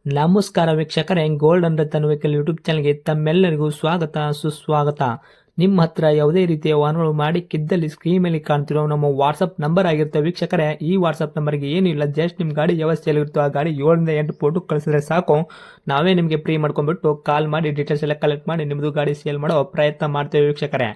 ನಮಸ್ಕಾರ ವೀಕ್ಷಕರೇ, gold and Ratan vehicle YouTube ಚಾನಲ್ಗೆ ತಮ್ಮೆಲ್ಲರಿಗೂ ಸ್ವಾಗತ ಸುಸ್ವಾಗತ. ನಿಮ್ಮ ಹತ್ರ ಯಾವುದೇ ರೀತಿಯ ವಾಹನಗಳು ಮಾಡಿಕ್ಕಿದ್ದಲ್ಲಿ ಸ್ಕ್ರೀನ್ ಮೇಲೆ ಕಾಣ್ತಿರೋ ನಮ್ಮ ವಾಟ್ಸಪ್ ನಂಬರ್ ಆಗಿರುತ್ತೆ ವೀಕ್ಷಕರೇ. ಈ ವಾಟ್ಸಪ್ ನಂಬರ್ಗೆ ಏನಿಲ್ಲ, ಜಸ್ಟ್ ನಿಮ್ಮ ಗಾಡಿ ವ್ಯವಸ್ಥೆಯಲ್ಲಿರುತ್ತೋ ಆ ಗಾಡಿ 7 ಫೋಟೋ ಕಳಿಸಿದ್ರೆ ಸಾಕು, ನಾವೇ ನಿಮಗೆ ಫ್ರೀ ಮಾಡ್ಕೊಂಡ್ಬಿಟ್ಟು ಕಾಲ್ ಮಾಡಿ ಡೀಟೇಲ್ಸ್ ಎಲ್ಲ ಕಲೆಕ್ಟ್ ಮಾಡಿ ನಿಮ್ಮದು ಗಾಡಿ ಸೇಲ್ ಮಾಡೋ ಪ್ರಯತ್ನ ಮಾಡ್ತೇವೆ ವೀಕ್ಷಕರೇ.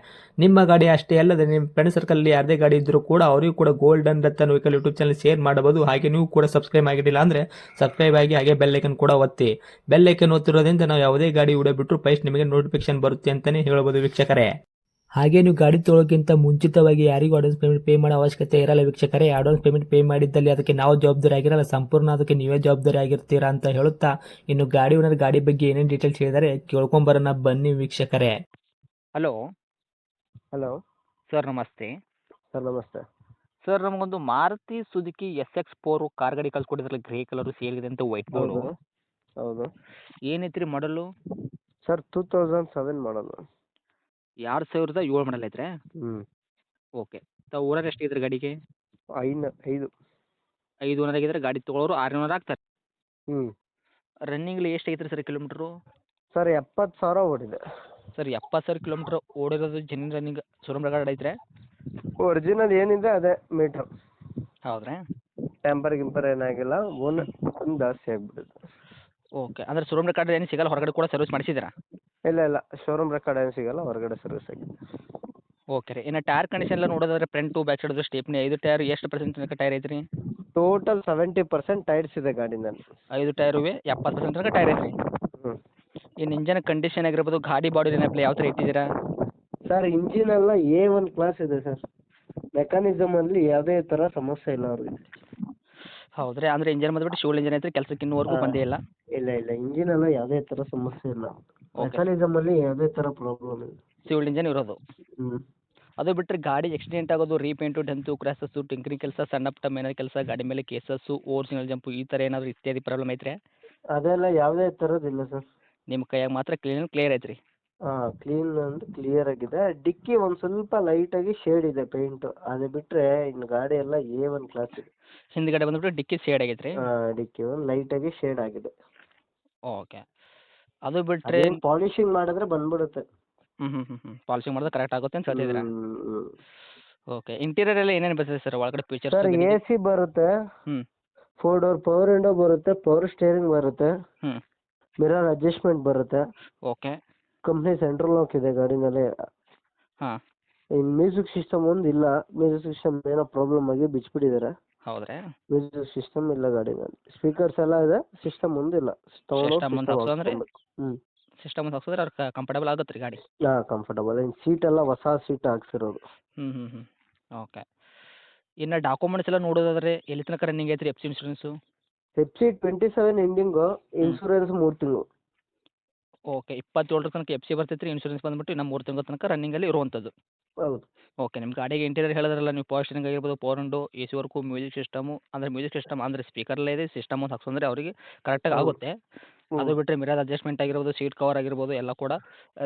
ನಿಮ್ಮ ಗಾಡಿ ಅಷ್ಟೇ ಅಲ್ಲದೆ ನಿಮ್ಮ ಫ್ರೆಂಡ್ ಸರ್ಕಲ್ ಯಾರದೇ ಗಾಡಿ ಇದ್ದರೂ ಕೂಡ ಅವರಿಗೂ ಕೂಡ gold and Ratan vehicle YouTube channel share ಮಾಡಬಹುದು. ಹಾಗೆ ನೀವು ಕೂಡ ಸಬ್ಸ್ಕ್ರೈಬ್ ಆಗಿರಲಿಲ್ಲ ಅಂದರೆ ಸಬ್ಸ್ಕ್ರೈಬ್ ಆಗಿ ಹಾಗೆ ಬೆಲ್ ಐಕನ್ ಕೂಡ ಒತ್ತಿ. ಬೆಲ್ ಐಕನ್ ಒತ್ತಿರೋದ್ರಿಂದ ನಾವು ಯಾವುದೇ ಗಾಡಿ ವಿಡಿಯೋ ಬಿಟ್ಟರು ಫಸ್ಟ್ ನಿಮಗೆ ನೋಟಿಫಿಕೇಶನ್ ಬರುತ್ತೆ ಅಂತಲೇ ಹೇಳ್ಬೋದು ವೀಕ್ಷಕರೇ. ಹಾಗೆ ನೀವು ಗಾಡಿ ತೊಳೋಕ್ಕಿಂತ ಮುಂಚಿತವಾಗಿ ಯಾರಿಗೂ ಅಡ್ವಾನ್ಸ್ ಪೇಮೆಂಟ್ ಪೇ ಮಾಡೋ ಅವಶ್ಯಕತೆ ಇರಲ್ಲ ವೀಕ್ಷಕರೇ. ಅಡ್ವಾನ್ಸ್ ಪೇಮೆಂಟ್ ಪೇ ಮಾಡಿದ್ದಲ್ಲಿ ಅದಕ್ಕೆ ನಾವು ಜವಾಬ್ದಾರಿ ಆಗಿರಲ್ಲ, ಸಂಪೂರ್ಣ ಅದಕ್ಕೆ ನೀವೇ ಜವಾಬ್ದಾರಿ ಆಗಿರ್ತೀರಾ ಅಂತ ಹೇಳುತ್ತಾ, ಇನ್ನು ಗಾಡಿ ಓನರ್ ಗಾಡಿ ಬಗ್ಗೆ ಏನೇನು ಡೀಟೇಲ್ಸ್ ಹೇಳಿದರೆ ಕೇಳ್ಕೊಂಬರೋಣ ಬನ್ನಿ ವೀಕ್ಷಕರೇ. ಹಲೋ ಹಲೋ ಸರ್, ನಮಸ್ತೆ. ಸರ್ ನಮಸ್ತೆ. ಸರ್, ನಮಗೊಂದು ಮಾರುತಿ ಸುಜುಕಿ SX4 ಕಾರ್ ಗಾಡಿ ಕಳ್ಸ್ಕೊಟ್ಟಿದ್ರಲ್ಲ, ಗ್ರೇ ಕಲರು ಸೇಲ್ಗಿದೆ ಅಂತ, ವೈಟ್ ಬೋರ್ಡು. ಹೌದು ಹೌದು ಏನೈತ್ರಿ ಮಾಡಲು? ಸರ್ 2007 ಮಾಡಲು. 2007 ಮಾಡಲ್ ಐತ್ರೆ. ಓಕೆ. ತಾವು ಓನರ್ ಎಷ್ಟಿದ್ರಿ ಗಾಡಿಗೆ? 5. 5 ಓನರ್ ಆಗಿದ್ರೆ ಗಾಡಿ ತೊಗೊಳೋರು 6 ಓನರ್ ಆಗ್ತಾರೆ. ಹ್ಞೂ ರನ್ನಿಂಗ್ಲಿ ಎಷ್ಟು ಐತ್ರಿ ಸರ್ ಕಿಲೋಮೀಟ್ರು? ಸರ್ 70,000 ಓಡಿದೆ. ಸರ್ 70,000 ಕಿಲೋಮೀಟ್ರ್ ಓಡಿರೋದು ಜೆನ್ಯೂನ್ ರನ್ನಿಂಗ್ ಶೋರೂಮ್ ರೆಕಾರ್ಡ್ ಐತ್ರೆ? ಒರಿಜಿನಲ್ ಏನಿದೆ ಅದೇ ಮೀಟ್ರ್. ಹೌದ್ರಾ? ಟ್ಯಾಂಪರ್ ಗಿಂಪರ್ ಏನಾಗಿಲ್ಲ, ಒಂದು ಜಾಸ್ತಿ ಆಗಿಬಿಟ್ಟಿದೆ. ಓಕೆ. ಅಂದರೆ ಶೋರೂಮ್ ರೆಕಾರ್ಡ್ ಏನು ಸಿಗಲ್ಲ, ಹೊರಗಡೆ ಕೂಡ ಸರ್ವಿಸ್ ಮಾಡಿಸಿದ್ದೀರಾ? ಇಲ್ಲ ಶೋರೂಮ್ ರೆಕಾರ್ಡ್ ಏನು ಸಿಗಲ್ಲ, ಹೊರಗಡೆ ಸರ್ವಿಸ್ ಆಗಿದೆ. ಓಕೆ ರೀ. ಇನ್ನು ಟೈರ್ ಕಂಡೀಷನ್ ಎಲ್ಲ ನೋಡೋದಾದ್ರೆ ಫ್ರಂಟು ಬ್ಯಾಕ್ ಸೈಡ್ದು ಸ್ಟೇಪ್ನಿ 5 ಟೈರ್ ಎಷ್ಟು ಪರ್ಸೆಂಟ್ ತನಕ ಟೈರ್ ಐತ್ರಿ? ಟೋಟಲ್ 70% ಟೈರ್ಸ್ ಇದೆ ಗಾಡಿನಲ್ಲಿ. 5 ಟೈರುವೆ 70% ತನಕ ಟೈರ್ ಐತ್ರಿ. ಹ್ಞೂ ಇನ್ನು ಇಂಜನ್ ಕಂಡೀಷನ್ ಆಗಿರ್ಬೋದು, ಗಾಡಿ ಬಾಡಿ ನೆನಪಲ್ಲಿ ಯಾವ ಥರ ಇಟ್ಟಿದ್ದೀರಾ? ಸರ್ ಇಂಜಿನ್ ಎಲ್ಲ A1 ಕ್ಲಾಸ್ ಇದೆ ಸರ್. ಮೆಕ್ಯಾನಿಸಮಲ್ಲಿ ಯಾವುದೇ ಥರ ಸಮಸ್ಯೆ ಇಲ್ಲ ಅವ್ರಿಗೆ. ಹೌದ್ರಿ. ಅಂದರೆ ಇಂಜನ್ ಬಂದ್ಬಿಟ್ಟು ಶಿವಲ್ ಇಂಜನ್ ಐತ್ರಿ, ಕೆಲಸಕ್ಕೆ ಇನ್ನೂವರೆಗೂ ಬಂದೇ ಇಲ್ಲ? ಇಲ್ಲ ಇಂಜಿನ್ ಎಲ್ಲ ಯಾವುದೇ ಥರ ಸಮಸ್ಯೆ ಇಲ್ಲ. ಮೆಕ್ಯಾನಿಸಮಲ್ಲಿ ಯಾವುದೇ ಥರ ಪ್ರಾಬ್ಲಮ್ ಇಲ್ಲ. ಶಿವಲ್ ಇಂಜನ್ ಇರೋದು. ಹ್ಞೂ ಅದು ಬಿಟ್ಟರೆ ಗಾಡಿ ಆಕ್ಸಿಡೆಂಟ್ ಆಗೋದು, ರೀಪೇಂಟು, ಡೆಂತು, ಕ್ರ್ಯಾಸಸ್ಸು, ಟಿಂಕರಿಂಗ್ ಕೆಲಸ, ಸಣ್ಣ ಪುಟ್ಟ ಮೇನರ್ ಕೆಲಸ, ಗಾಡಿ ಮೇಲೆ ಕೇಸಸ್ಸು, ಓರಿಜಿನಲ್ ಜಂಪು, ಈ ಥರ ಏನಾದರೂ ಇತ್ಯಾದಿ ಪ್ರಾಬ್ಲಮ್ ಐತ್ರಿ? ಅದೆಲ್ಲ ಯಾವುದೇ ಥರದ್ದಿಲ್ಲ ಸರ್. ನಿಮ್ಮ ಕೈಯಾಗ ಮಾತ್ರ ಕ್ಲಿಯರ್ ಐತ್ರಿ? ಕ್ಲೀನ್ ಅಂದ್ರೆ ಕ್ಲಿಯರ್ ಆಗಿದೆ. ಡಿಕ್ಕಿ ಒಂದು ಸ್ವಲ್ಪ ಲೈಟಾಗಿ ಶೇಡ್ ಇದೆ ಪೇಂಟು, ಅದು ಬಿಟ್ಟರೆ ಇನ್ನು ಗಾಡಿ ಎಲ್ಲ A1 ಕ್ಲಾಸ್ ಇದೆ. ಹಿಂದ್ಗಡೆ ಬಂದ್ಬಿಟ್ಟು ಡಿಕ್ಕಿ ಶೇಡ್ ಆಗೈತ್ರಿ? ಡಿಕ್ಕಿ ಒಂದು ಲೈಟಾಗಿ ಶೇಡ್ ಆಗಿದೆ. ಓಕೆ. ಅದು ಬಿಟ್ಟರೆ ಪಾಲಿಶಿಂಗ್ ಮಾಡಿದ್ರೆ ಬಂದ್ಬಿಡುತ್ತೆ. ಪಾಲಿಶಿಂಗ್ ಮಾಡಿದ್ರೆ ಕರೆಕ್ಟ್ ಆಗುತ್ತೆ ಅಂತ ಹೇಳ್ತಿದ್ದೀರಾ? ಹ್ಞೂ ಓಕೆ. ಇಂಟೀರಿಯರ್ ಎಲ್ಲ ಏನೇನು ಬರ್ತದೆ ಸರ್ ಒಳಗಡೆ ಫೀಚರ್ಸ್? ಸರ್ AC ಬರುತ್ತೆ, ಹ್ಞೂ 4 ಡೋರ್ ಪವರ್ ವಿಂಡೋ ಬರುತ್ತೆ, ಪವರ್ ಸ್ಟೇರಿಂಗ್ ಬರುತ್ತೆ, ಹ್ಞೂ ಮಿರರ್ ಅಡ್ಜಸ್ಟ್ಮೆಂಟ್ ಬರುತ್ತೆ. ಓಕೆ. ಕಂಪ್ನಿ ಸೆಂಟ್ರಲ್ ಲಾಕ್ ಇದೆ ಗಾಡಿನಲ್ಲಿ. ಹಾಂ. ಇನ್ನು ಮ್ಯೂಸಿಕ್ ಸಿಸ್ಟಮ್ ಒಂದು ಇಲ್ಲ. ಮ್ಯೂಸಿಕ್ ಸಿಸ್ಟಮ್ ಏನೋ ಪ್ರಾಬ್ಲಮ್ ಆಗಿ ಬಿಚ್ಚಿಬಿಟ್ಟಿದ್ದಾರೆ. ಹೌದ್ರಾ? ಮ್ಯೂಸಿಕ್ ಸಿಸ್ಟಮ್ ಇಲ್ಲ ಗಾಡಿನಲ್ಲಿ. ಸ್ಪೀಕರ್ಸ್ ಎಲ್ಲ ಇದೆ, ಸಿಸ್ಟಮ್ ಒಂದಿಲ್ಲ. ಸಿಸ್ಟಮ್ ಒಂದು ಹಾಕ್ಸೋದಂದ್ರೆ ಹ್ಞೂ ಸಿಸ್ಟಮ್ ಒಂದು ಹಾಕ್ಸಿದ್ರೆ ಅವ್ರು ಕಂಫರ್ಟಬಲ್ ಆಗುತ್ತೆ ರೀ ಗಾಡಿ? ಕಂಫರ್ಟಬಲ್. ಇನ್ನು ಸೀಟ್ ಎಲ್ಲ ಹೊಸ ಸೀಟ್ ಹಾಕ್ಸಿರೋದು. ಹ್ಞೂ ಓಕೆ. ಇನ್ನು ಡಾಕ್ಯುಮೆಂಟ್ಸ್ ಎಲ್ಲ ನೋಡೋದಾದ್ರೆ ಎಲ್ಲಿ ತನಕ ರನ್ನಿಂಗ್ ಐತ್ರಿ FC insurance? FC 27 ending, insurance 3 ತಿಂಗಳು. ಓಕೆ. 27 ತನಕ FC ಬರ್ತೈತೆ ರೀ, ಇನ್ಶೂರೆನ್ಸ್ ಬಂದ್ಬಿಟ್ಟು ಇನ್ನು 3 ತಿಂಗಳ ತನಕ ರನ್ನಿಂಗಲ್ಲಿ ಇರುವಂಥದ್ದು. ಹೌದು. ಓಕೆ. ನಿಮ್ಮ ಗಾಡಿಗೆ ಇಂಟೀರಿಯರ್ ಹೇಳಿದ್ರಲ್ಲ ನೀವು, ಪವರ್ ಸ್ಟೇರಿಂಗ್ ಆಗಿರ್ಬೋದು, power window, AC work, music system, ಅಂದರೆ ಮ್ಯೂಸಿಕ್ ಸಿಸ್ಟಮ್ ಅಂದರೆ ಸ್ಪೀಕರಲ್ಲೇ ಇದೆ, ಸಿಸ್ಟಮ್ ಒಂದು ಹಾಕ್ಸಂದ್ರೆ ಅವರಿಗೆ ಕರೆಕ್ಟಾಗಿ ಆಗುತ್ತೆ. ಅದು ಬಿಟ್ಟರೆ ಮಿರರ್ ಅಡ್ಜಸ್ಟ್ಮೆಂಟ್ ಆಗಿರ್ಬೋದು, ಸೀಟ್ ಕವರ್ ಆಗಿರ್ಬೋದು, ಎಲ್ಲ ಕೂಡ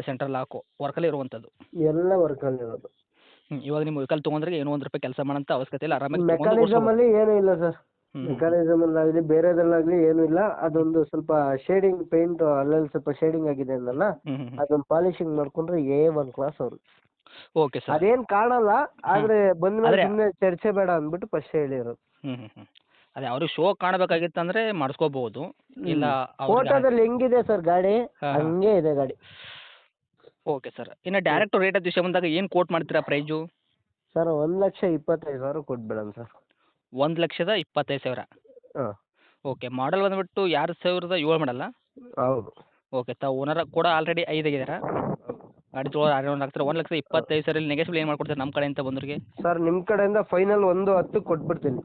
ಸೆಂಟ್ರಲ್ ಲಾಕು ವರ್ಕಲ್ಲಿ ಇರುವಂಥದ್ದು. ಎಲ್ಲ ವರ್ಕಲ್ಲಿರೋದು. ಇವಾಗ ನಿಮ್ಮ ವೆಹಿಕಲ್ ತೊಗೊಂಡ್ರೆ ಏನೋ ಒಂದು ರೂಪಾಯಿ ಕೆಲಸ ಮಾಡೋಂಥ ಅವಶ್ಯಕತೆ ಇಲ್ಲ, ಆರಾಮಾಗಿ ಮೆಕ್ಯಾನಿಸಮಲ್ಲಿ ಏನೂ ಇಲ್ಲ ಸರ್. ಮೆಕ್ಯಾನಿಸಮಲ್ಲಾಗಲಿ ಬೇರೆದ್ರಲ್ಲಾಗಲಿ ಏನೂ ಇಲ್ಲ. ಅದೊಂದು ಸ್ವಲ್ಪ ಶೇಡಿಂಗ್ ಪೇಂಟ್ ಅಲ್ಲಲ್ಲಿ ಸ್ವಲ್ಪ ಶೇಡಿಂಗ್ ಆಗಿದೆ ಅಂದಲ್ಲ, ಅದೊಂದು ಪಾಲಿಶಿಂಗ್ ಮಾಡ್ಕೊಂಡ್ರೆ A1 ಕ್ಲಾಸ್ ಅವರು. Okay sir. ಅದೇನು ಕಾಣಲ್ಲ, ಆದರೆ ಬಂದ್ಮೇಲೆ ಸುಮ್ಮನೆ ಚರ್ಚೆ ಬೇಡ ಅಂದ್ಬಿಟ್ಟು ಫಸ್ಟ್ ಹೇಳಿರೋದು. ಅದೇ ಅವ್ರಿಗೆ ಶೋ ಕಾಣಬೇಕಾಗಿತ್ತು ಅಂದರೆ ಮಾಡಿಸ್ಕೋಬಹುದು. ಇಲ್ಲ ಫೋಟೋದಲ್ಲಿ ಹೆಂಗಿದೆ ಸರ್ ಗಾಡಿ, ಹಂಗೆ ಇದೆ ಗಾಡಿ. Okay sir. ಇನ್ನು ಡೈರೆಕ್ಟ್ ರೇಟ್ ಆಫ್ ವಿಷಯ ಬಂದಾಗ ಏನು ಕೋಟ್ ಮಾಡ್ತೀರಾ ಪ್ರೈಜು? Sir 1,25,000 ಕೊಟ್ಬಿಡೋಣ sir. 1,25,000? ಹಾಂ. ಓಕೆ. ಮಾಡಲ್ ಬಂದುಬಿಟ್ಟು 2007 ಮಾಡಲ್ಲ? ಹೌದು. ಓಕೆ. ತಾವು ಓನರ್ ಕೂಡ ಆಲ್ರೆಡಿ 5 ಆಗಿದ್ದೀರಾ? ಗಾಡಿ ತೊಗೊಳೋರು 6 ಆಗ್ತಾರೆ. 1,25,000 ನೆಗೆಟಿವ್ ಏನು ಮಾಡ್ಕೊಡ್ತಾರೆ ನಮ್ಮ ಕಡೆಯಿಂದ ಬಂದವ್ರಿಗೆ? ಸರ್ ನಿಮ್ಮ ಕಡೆಯಿಂದ ಫೈನಲ್ 1,10 ಕೊಟ್ಬಿಡ್ತೀನಿ.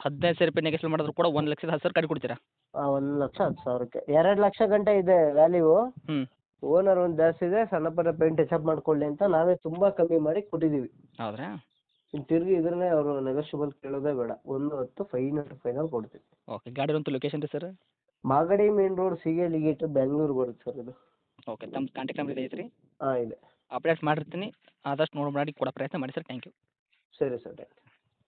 15,000 ರೂಪಾಯಿ ನೆಗೆಟಿವ್ ಮಾಡಿದ್ರು ಕೂಡ 1,10,000 ಗಾಡಿ ಕೊಡ್ತೀರಾ? 1,10,000ಕ್ಕೆ 2 ಲಕ್ಷ ಗಂಟೆ ಇದೆ ವ್ಯಾಲ್ಯೂ. ಹ್ಞೂ. ಓನರ್ ಒಂದು ಜಾಸ್ತಿ ಇದೆ, ಸಣ್ಣ ಪುಟ್ಟ ಪೇಂಟ್ ಟಚಪ್ ಮಾಡ್ಕೊಳ್ಳಿ ಅಂತ ನಾವೇ ತುಂಬ ಕಮ್ಮಿ ಮಾಡಿ ಕೊಟ್ಟಿದ್ದೀವಿ. ಹೌದ್ರಾ? ಇನ್ನು ತಿರುಗಿ ಇದ್ರನ್ನೇ ಅವರು ನೆಗೋಷಿಯಬಲ್ ಕೇಳೋದೇ ಬೇಡ. 1,10 ಫೈನಲ್ ಕೊಡ್ತೀವಿ. ಓಕೆ. ಗಾಡಿ ಒಂದು ಲೊಕೇಶನ್ ರೀ sir? Magadi main road, Sigehalli gate, Bengaluru ಬರುತ್ತೆ ಸರ್ ಇದು. ಓಕೆ. ತಮ್ಮ ಕಾಂಟ್ಯಾಕ್ಟ್ ನಂಬರ್ ಇದೆ ಐತ್ರಿ? ಇದೆ. ಅಪ್ಡೇಟ್ ಮಾಡಿರ್ತೀನಿ, ಆದಷ್ಟು ನೋಡಿ ಮಾಡಿ ಕೊಡೋ ಪ್ರಯತ್ನ ಮಾಡಿ ಸರ್. Thank you. ಸರಿ ಸರ್, ಥ್ಯಾಂಕ್ ಯು.